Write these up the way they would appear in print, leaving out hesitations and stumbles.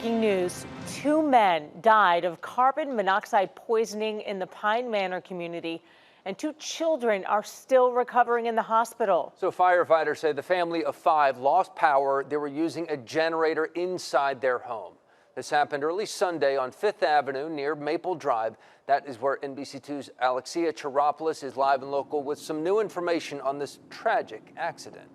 Breaking news, two men died of carbon monoxide poisoning in the Pine Manor community, and two children are still recovering in the hospital. So firefighters say the family of five lost power. They were using a generator inside their home. This happened early Sunday on 5th Avenue near Maple Drive. That is where NBC2's Alexia Chiropoulos is live and local with some new information on this tragic accident.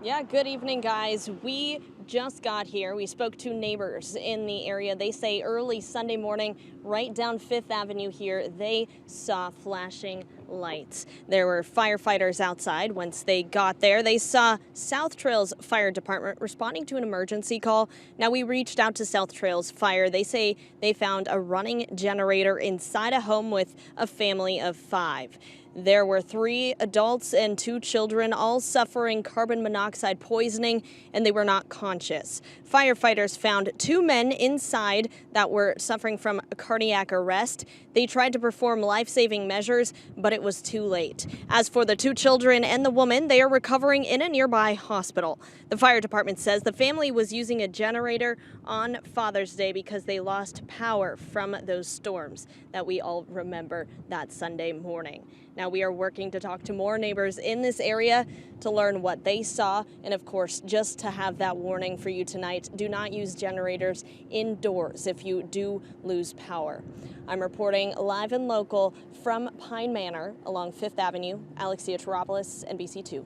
Yeah, good evening, guys. We just got here. We spoke to neighbors in the area. They say early Sunday morning, right down 5th Avenue here, they saw flashing lights. There were firefighters outside. Once they got there, they saw South Trails Fire Department responding to an emergency call. Now, we reached out to South Trails Fire. They say they found a running generator inside a home with a family of five. There were 3 adults and 2 children, all suffering carbon monoxide poisoning, and they were not conscious. Firefighters found 2 men inside that were suffering from cardiac arrest. They tried to perform life-saving measures, but it was too late. As for the 2 children and the woman, they are recovering in a nearby hospital. The fire department says the family was using a generator on Father's Day because they lost power from those storms that we all remember that Sunday morning. Now, we are working to talk to more neighbors in this area to learn what they saw. And of course, just to have that warning for you tonight, do not use generators indoors if you do lose power. I'm reporting live and local from Pine Manor along 5th Avenue. Alexia Chiropoulos, NBC2.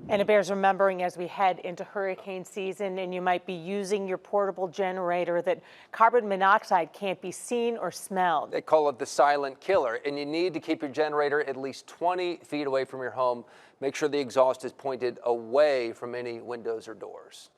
And it bears remembering as we head into hurricane season and you might be using your portable generator that carbon monoxide can't be seen or smelled. They call it the silent killer, and you need to keep your generator at least 20 feet away from your home. Make sure the exhaust is pointed away from any windows or doors.